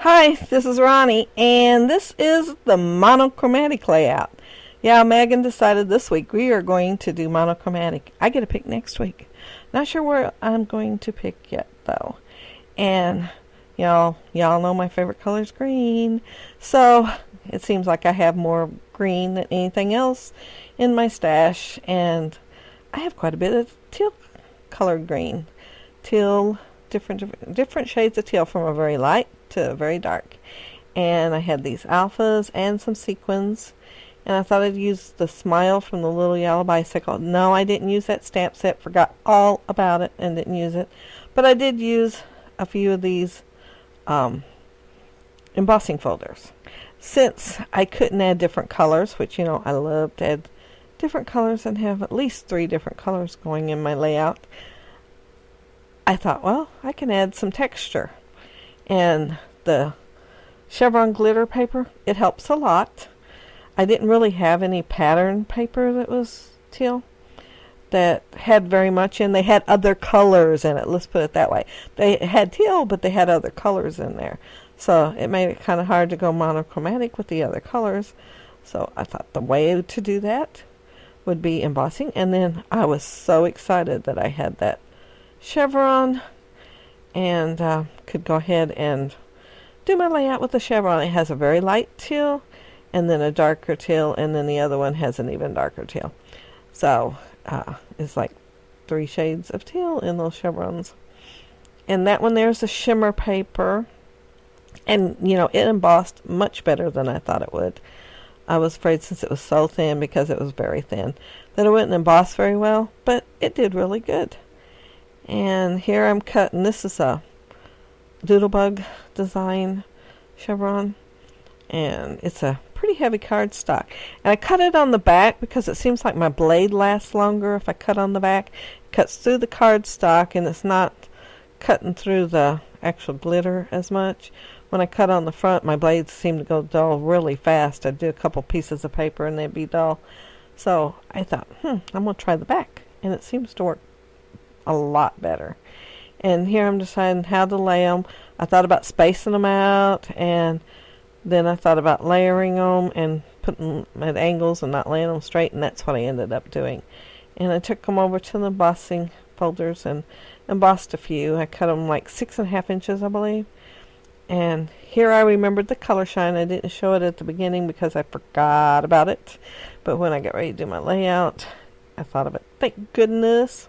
Hi, this is Ronnie, and this is the monochromatic layout. Yeah, Megan decided this week we are going to do monochromatic. I get a pick next week. Not sure where I'm going to pick yet, though. And y'all know my favorite color is green. So it seems like I have more green than anything else in my stash, and I have quite a bit of teal colored green. Teal, different shades of teal, from a very light to a very dark. And I had these alphas and some sequins, and I thought I'd use the smile from the little yellow bicycle. No, I didn't use that stamp set. Forgot all about it and didn't use it. But I did use a few of these embossing folders. Since I couldn't add different colors, which I love to add different colors and have at least 3 different colors going in my layout, I thought, well, I can add some texture. And the chevron glitter paper, it helps a lot. I didn't really have any pattern paper that was teal that had very much in. They had other colors in it, let's put it that way. They had teal, but they had other colors in there. So it made it kind of hard to go monochromatic with the other colors. So I thought the way to do that would be embossing. And then I was so excited that I had that chevron and could go ahead and do my layout with the chevron. It has a very light teal and then a darker teal, and then the other one has an even darker teal. So it's like 3 shades of teal in those chevrons. And that one there's a shimmer paper, and it embossed much better than I thought it would. I was afraid, since it was so thin, because it was very thin, that it wouldn't emboss very well, but it did really good. And here I'm cutting. This is a Doodlebug design chevron, and it's a pretty heavy cardstock. And I cut it on the back because it seems like my blade lasts longer if I cut on the back. It cuts through the cardstock, and it's not cutting through the actual glitter as much. When I cut on the front, my blades seem to go dull really fast. I'd do a couple pieces of paper and they'd be dull. So I thought, I'm going to try the back, and it seems to work a lot better. And here I'm deciding how to lay them. I thought about spacing them out, and then I thought about layering them and putting them at angles and not laying them straight, and that's what I ended up doing. And I took them over to the embossing folders and embossed a few. I cut them like 6.5 inches, I believe. And here I remembered the color shine. I didn't show it at the beginning because I forgot about it. But when I got ready to do my layout, I thought of it. Thank goodness.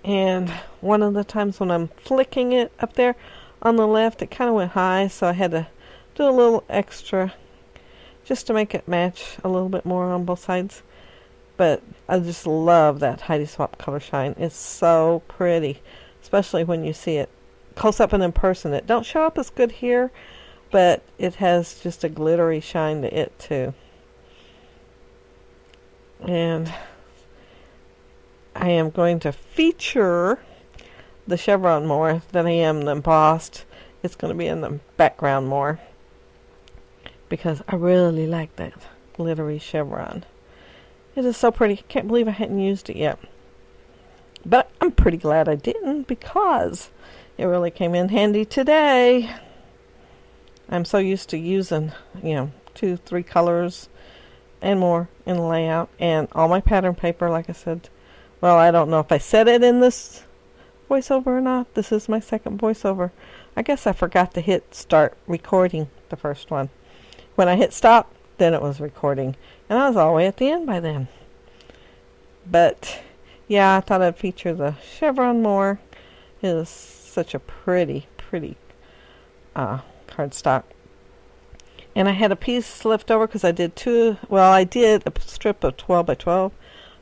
And one of the times when I'm flicking it up there on the left, it kind of went high, so I had to do a little extra just to make it match a little bit more on both sides. But I just love that Heidi Swapp color shine. It's so pretty, especially when you see it close up and in person. It don't show up as good here, but it has just a glittery shine to it too. And I am going to feature the chevron more than I am the embossed. It's going to be in the background more because I really like that glittery chevron. It is so pretty. I can't believe I hadn't used it yet. But I'm pretty glad I didn't, because it really came in handy today. I'm so used to using, 2, 3 colors and more in the layout, and all my pattern paper, like I said. Well, I don't know if I said it in this voiceover or not. This is my second voiceover. I guess I forgot to hit start recording the first one. When I hit stop, then it was recording. And I was all the way at the end by then. But, yeah, I thought I'd feature the chevron more. It is such a pretty cardstock. And I had a piece left over because I did a strip of 12 by 12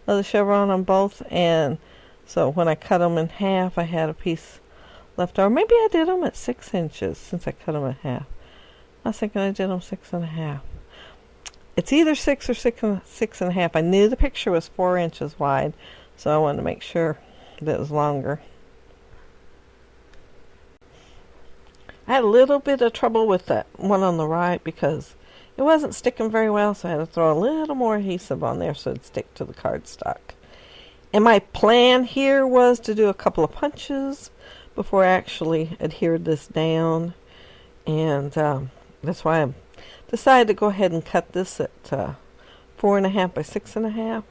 of the chevron on both, and so when I cut them in half, I had a piece left over. Maybe I did them at 6 inches since I cut them in half. I was thinking I did them 6.5. It's either 6 or 6.5. I knew the picture was 4 inches wide, so I wanted to make sure that it was longer. I had a little bit of trouble with that one on the right because it wasn't sticking very well, so I had to throw a little more adhesive on there so it'd stick to the cardstock. And my plan here was to do a couple of punches before I actually adhered this down. And that's why I decided to go ahead and cut this at 4.5 by 6.5.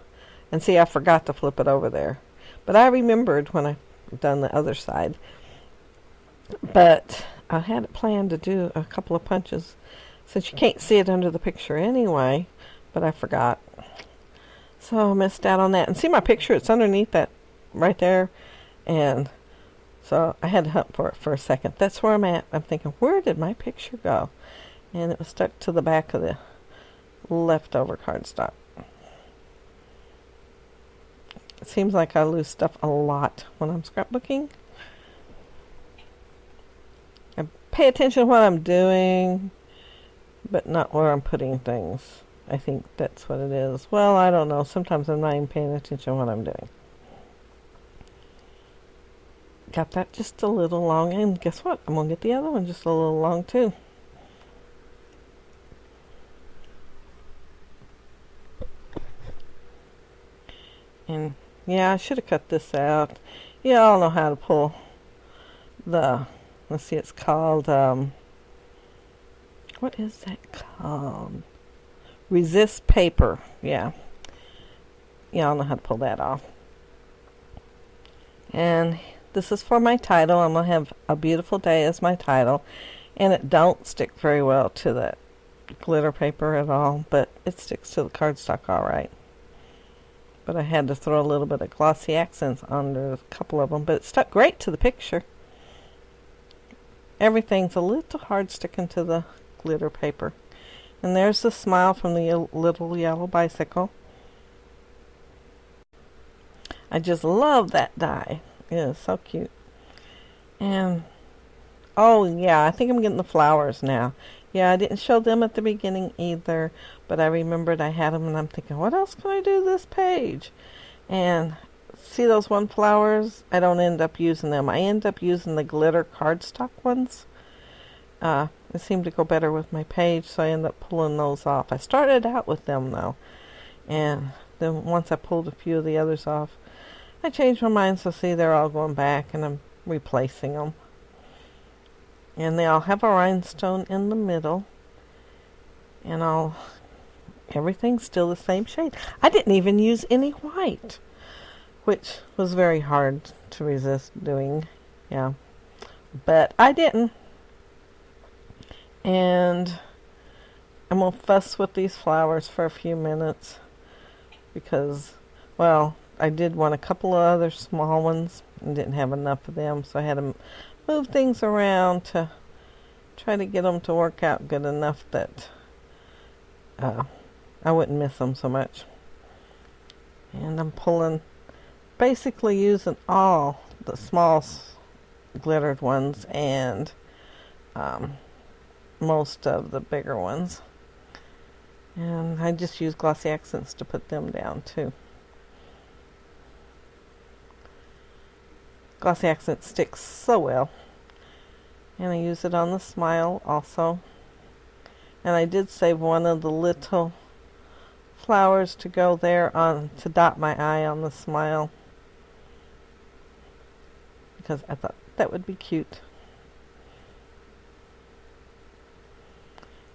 And see, I forgot to flip it over there. But I remembered when I done the other side. But I had it planned to do a couple of punches since you can't see it under the picture anyway, but I forgot. So I missed out on that. And see my picture, it's underneath that right there. And so I had to hunt for it for a second. That's where I'm at. I'm thinking, where did my picture go? And it was stuck to the back of the leftover cardstock. It seems like I lose stuff a lot when I'm scrapbooking. I pay attention to what I'm doing, but not where I'm putting things. I think that's what it is. Well, I don't know. Sometimes I'm not even paying attention to what I'm doing. Got that just a little long, and guess what? I'm going to get the other one just a little long too. And yeah, I should have cut this out. You all know how to pull the, let's see, it's called, what is that called? Resist paper. Yeah. Y'all know how to pull that off. And this is for my title. I'm going to have A Beautiful Day as my title. And it don't stick very well to that glitter paper at all, but it sticks to the cardstock all right. But I had to throw a little bit of glossy accents under a couple of them, but it stuck great to the picture. Everything's a little hard sticking to the glitter paper. And there's the smile from the little yellow bicycle. I just love that die. It is so cute. And, oh yeah, I think I'm getting the flowers now. Yeah, I didn't show them at the beginning either, but I remembered I had them, and I'm thinking, what else can I do this page? And see those one flowers? I don't end up using them. I end up using the glitter cardstock ones. It seemed to go better with my page, so I end up pulling those off. I started out with them, though, and then once I pulled a few of the others off, I changed my mind, so see, they're all going back, and I'm replacing them. And they all have a rhinestone in the middle. And everything's still the same shade. I didn't even use any white, which was very hard to resist doing. Yeah. But I didn't. And I'm going to fuss with these flowers for a few minutes. Because, well, I did want a couple of other small ones and didn't have enough of them. So I had to move things around to try to get them to work out good enough that I wouldn't miss them so much. And I'm basically using all the small glittered ones and most of the bigger ones. And I just use glossy accents to put them down too. Glossy accent sticks so well. And I use it on the smile also. And I did save one of the little flowers to go there to dot my eye on the smile. Because I thought that would be cute.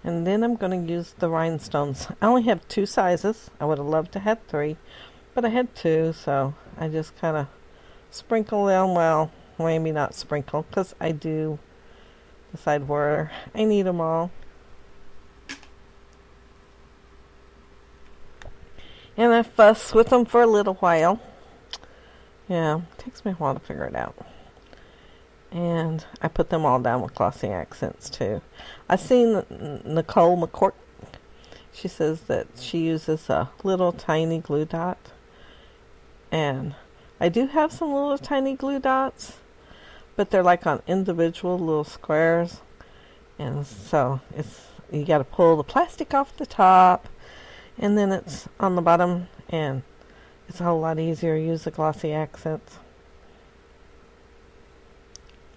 And then I'm going to use the rhinestones. I only have 2 sizes. I would have loved to have 3. But I had 2, so I just kind of sprinkle them. Well, maybe not sprinkle, because I do decide where I need them all. And I fuss with them for a little while. Yeah, it takes me a while to figure it out. And I put them all down with glossy accents too. I seen Nicole McCourt. She says that she uses a little tiny glue dot. And I do have some little tiny glue dots, but they're like on individual little squares. And so you got to pull the plastic off the top, and then it's on the bottom, and it's a whole lot easier to use the glossy accents.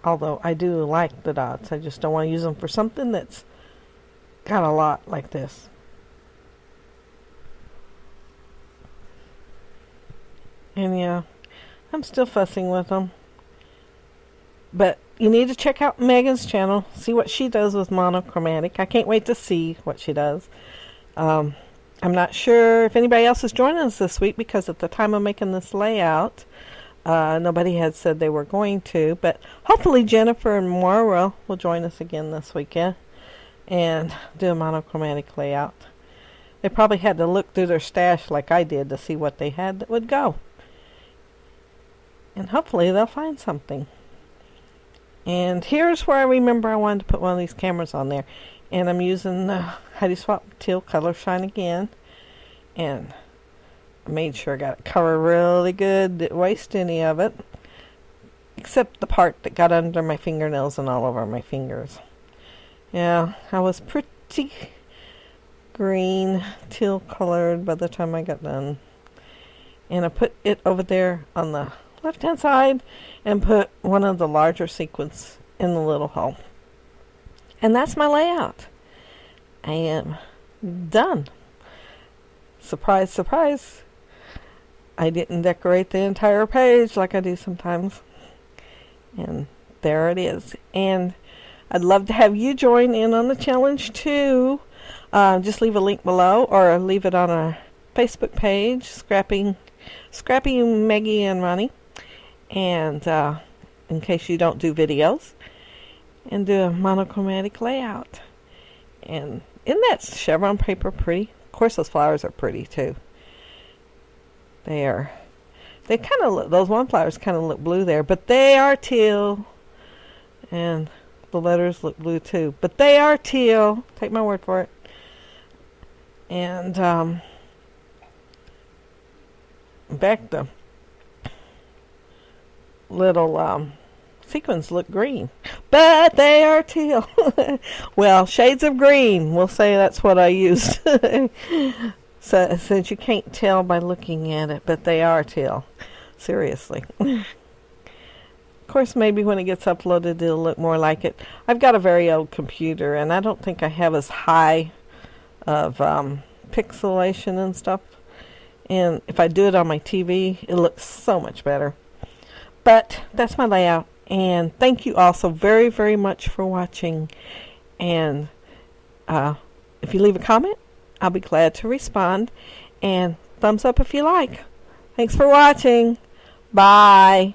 Although I do like the dots, I just don't want to use them for something that's got a lot like this. And yeah, I'm still fussing with them. But you need to check out Megan's channel, see what she does with Monochromatic. I can't wait to see what she does. I'm not sure if anybody else is joining us this week, because at the time of making this layout, nobody had said they were going to, but hopefully Jennifer and Maura will join us again this weekend and do a monochromatic layout. They probably had to look through their stash like I did to see what they had that would go. And hopefully they'll find something. And here's where I remember I wanted to put one of these cameras on there. And I'm using Heidi Swap Teal Color Shine again. And I made sure I got it covered really good, didn't waste any of it. Except the part that got under my fingernails and all over my fingers. Yeah, I was pretty green, teal colored by the time I got done. And I put it over there on the left hand side and put one of the larger sequins in the little hole. And that's my layout. I am done. Surprise, surprise. I didn't decorate the entire page like I do sometimes. And there it is. And I'd love to have you join in on the challenge too. Just leave a link below or leave it on our Facebook page, Scrappy Meggy and Ronnie. And in case you don't do videos, and do a monochromatic layout. And isn't that chevron paper pretty? Of course those flowers are pretty too. They kind of look, those one flowers kind of look blue there, but they are teal. And the letters look blue too, but they are teal. Take my word for it. And back the little sequins look green, but they are teal. Well, shades of green, we'll say that's what I used. So since you can't tell by looking at it, but they are teal. Seriously. Of course, maybe when it gets uploaded it'll look more like it. I've got a very old computer and I don't think I have as high of pixelation and stuff. And if I do it on my TV, it looks so much better. But that's my layout. And thank you all so very, very much for watching. And if you leave a comment, I'll be glad to respond. And thumbs up if you like. Thanks for watching. Bye.